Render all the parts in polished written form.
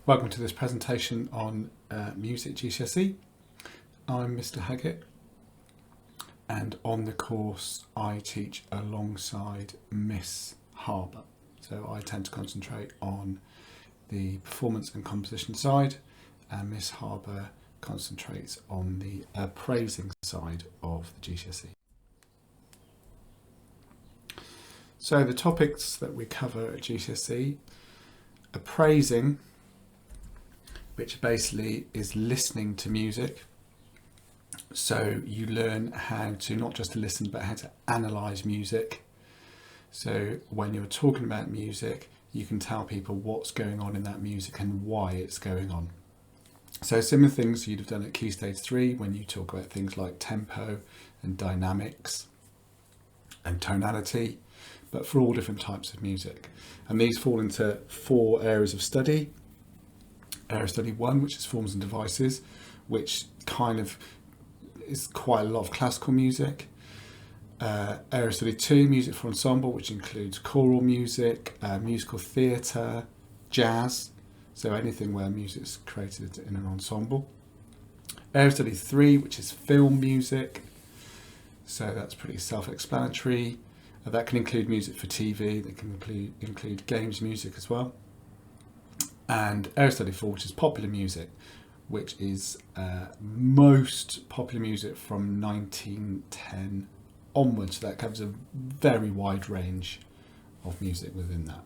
Welcome to this presentation on music GCSE. I'm Mr. Haggett, and on the course I teach alongside Miss Harbour. So I tend to concentrate on the performance and composition side, and Miss Harbour concentrates on the appraising side of the GCSE. So the topics that we cover at GCSE: appraising, which basically is listening to music. So you learn how to not just to listen, but how to analyse music. So when you're talking about music, you can tell people what's going on in that music and why it's going on. So similar things you'd have done at Key Stage 3 when you talk about things like tempo and dynamics and tonality, but for all different types of music. And these fall into 4 areas of study. Area Study 1, which is forms and devices, which kind of is quite a lot of classical music. Area Study 2, music for ensemble, which includes choral music, musical theatre, jazz, so anything where music is created in an ensemble. Area Study 3, which is film music, so that's pretty self-explanatory. That can include music for TV, that can include games music as well. And Area Study 4, which is popular music, which is most popular music from 1910 onwards. That covers a very wide range of music within that.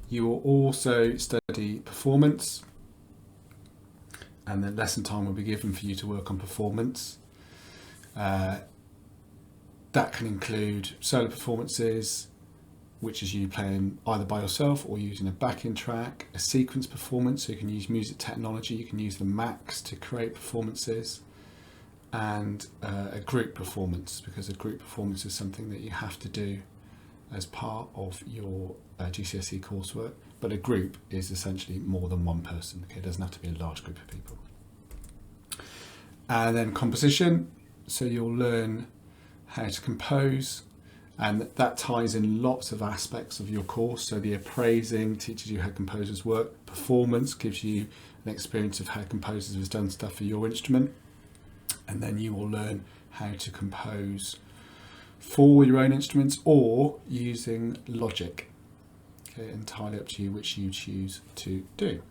You will also study performance, and then lesson time will be given for you to work on performance. That can include solo performances, which is you playing either by yourself or using a backing track, a sequence performance, so you can use music technology, you can use the Macs to create performances, and a group performance, because a group performance is something that you have to do as part of your GCSE coursework, but a group is essentially more than one person. Okay, it doesn't have to be a large group of people. And then composition, so you'll learn how to compose, and that ties in lots of aspects of your course. So the appraising teaches you how composers work. Performance gives you an experience of how composers have done stuff for your instrument. And then you will learn how to compose for your own instruments or using Logic. Okay, entirely up to you which you choose to do.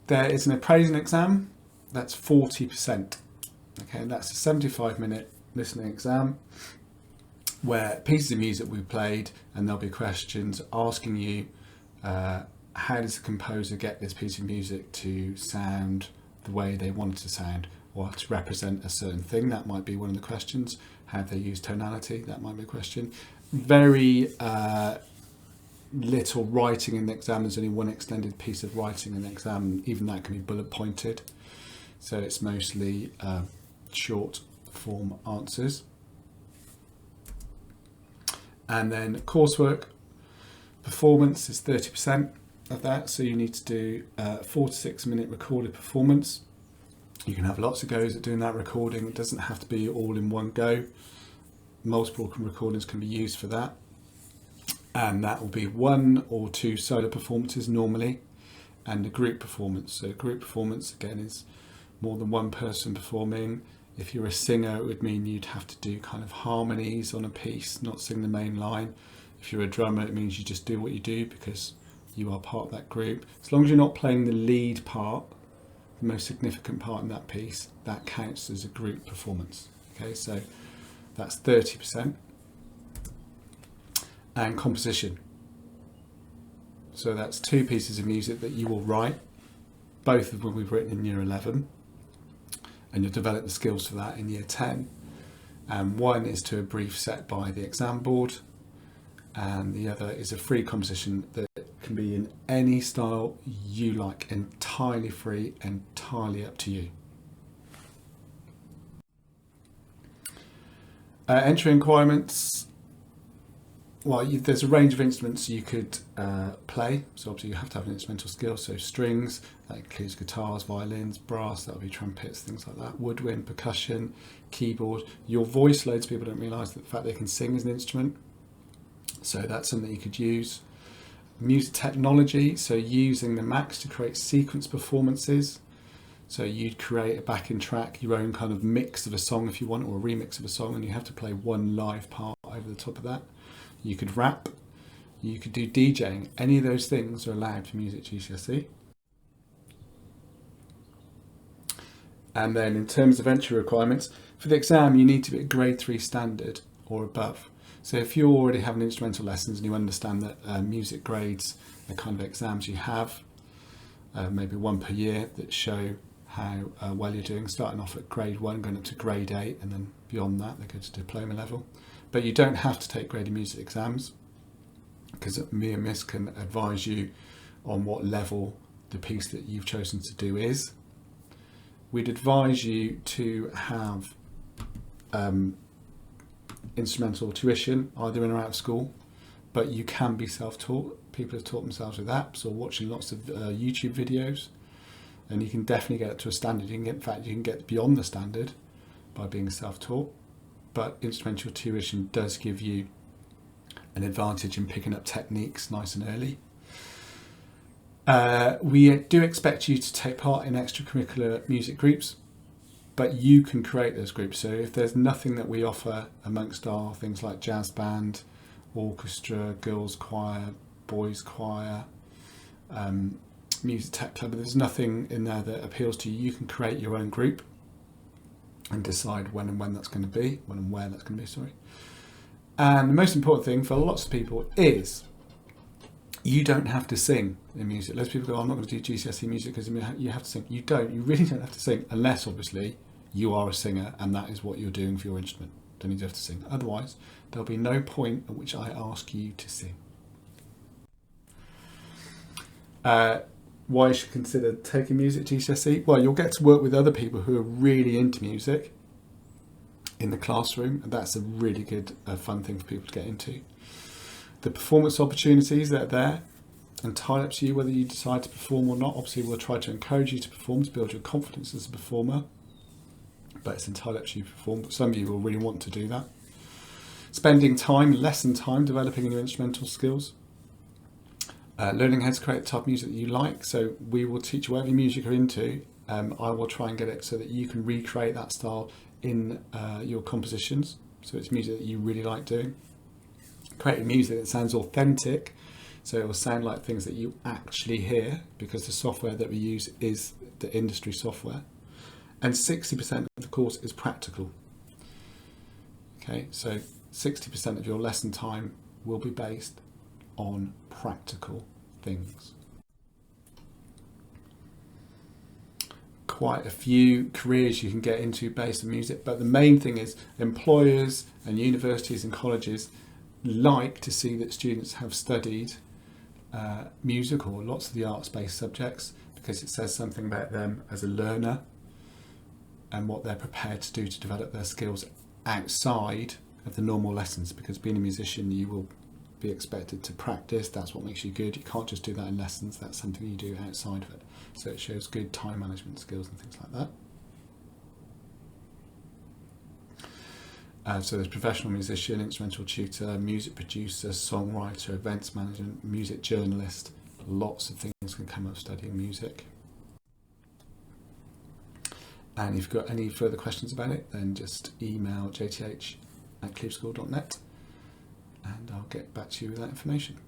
There is an appraising exam. That's 40%. Okay, and that's a 75-minute listening exam where pieces of music will be played, and there'll be questions asking you how does the composer get this piece of music to sound the way they want it to sound, or to represent a certain thing. That might be one of the questions. How they use tonality, that might be a question. Very little writing in the exam. There's only one extended piece of writing in the exam, even that can be bullet pointed, so it's mostly short form answers. And then coursework performance is 30% of that, so you need to do a 4 to 6 minute recorded performance. You can have lots of goes at doing that recording. It doesn't have to be all in one go. Multiple recordings can be used for that, and that will be 1 or 2 solo performances normally, and a group performance. So group performance again is more than one person performing. If you're a singer, it would mean you'd have to do kind of harmonies on a piece, not sing the main line. If you're a drummer, it means you just do what you do because you are part of that group. As long as you're not playing the lead part, the most significant part in that piece, that counts as a group performance. Okay, so that's 30%. And composition. So that's 2 pieces of music that you will write. Both of them we've written in Year 11. And you'll develop the skills for that in Year 10. And one is to a brief set by the exam board, and the other is a free composition that can be in any style you like, entirely free, entirely up to you. Entry requirements. Well, there's a range of instruments you could play. So obviously you have to have an instrumental skill. So strings, that includes guitars, violins, brass, that would be trumpets, things like that. Woodwind, percussion, keyboard. Your voice, loads of people don't realise that the fact they can sing is an instrument. So that's something you could use. Music technology, so using the Macs to create sequence performances. So you'd create a backing track, your own kind of mix of a song if you want, or a remix of a song, and you have to play one live part over the top of that. You could rap, you could do DJing. Any of those things are allowed for Music GCSE. And then in terms of entry requirements, for the exam you need to be at grade 3 standard or above. So if you already have an instrumental lessons and you understand that music grades are kind of exams you have, maybe one per year, that show how well you're doing, starting off at grade 1, going up to grade 8, and then beyond that they go to diploma level. But you don't have to take graded music exams, because me and Miss can advise you on what level the piece that you've chosen to do is. We'd advise you to have instrumental tuition, either in or out of school, but you can be self-taught. People have taught themselves with apps or watching lots of YouTube videos, and you can definitely get to a standard. You can get, in fact, you can get beyond the standard by being self-taught, but instrumental tuition does give you an advantage in picking up techniques nice and early. We do expect you to take part in extracurricular music groups, but you can create those groups. So if there's nothing that we offer amongst our things like jazz band, orchestra, girls choir, boys choir, music tech club, if there's nothing in there that appeals to you, you can create your own group and decide when and that's going to be, when and where that's going to be, sorry. And the most important thing for lots of people is you don't have to sing in music. Lots of people go, I'm not going to do GCSE music because you have to sing. You don't. You really don't have to sing, unless obviously you are a singer and that is what you're doing for your instrument. Then you have to sing. Otherwise, there'll be no point at which I ask you to sing. Why you should consider taking music GCSE? Well, you'll get to work with other people who are really into music in the classroom, and that's a really good, fun thing for people to get into. The performance opportunities that are there, entirely up to you whether you decide to perform or not. Obviously, we'll try to encourage you to perform, to build your confidence as a performer, but it's entirely up to you to perform. But some of you will really want to do that. Spending time, lesson time, developing your instrumental skills. Learning how to create the type of music that you like. So we will teach you whatever music you're into. I will try and get it so that you can recreate that style in your compositions. So it's music that you really like doing. Creating music that sounds authentic, so it will sound like things that you actually hear, because the software that we use is the industry software. And 60% of the course is practical. Okay, so 60% of your lesson time will be based on practical things. Quite a few careers you can get into based on music, but the main thing is employers and universities and colleges like to see that students have studied music or lots of the arts-based subjects, because it says something about them as a learner and what they're prepared to do to develop their skills outside of the normal lessons. Because being a musician, you will be expected to practice. That's what makes you good. You can't just do that in lessons. That's something you do outside of it. So it shows good time management skills and things like that. So there's professional musician, instrumental tutor, music producer, songwriter, events management, music journalist. Lots of things can come of studying music. And if you've got any further questions about it, then just email jth@cleeveschool.net and I'll get back to you with that information.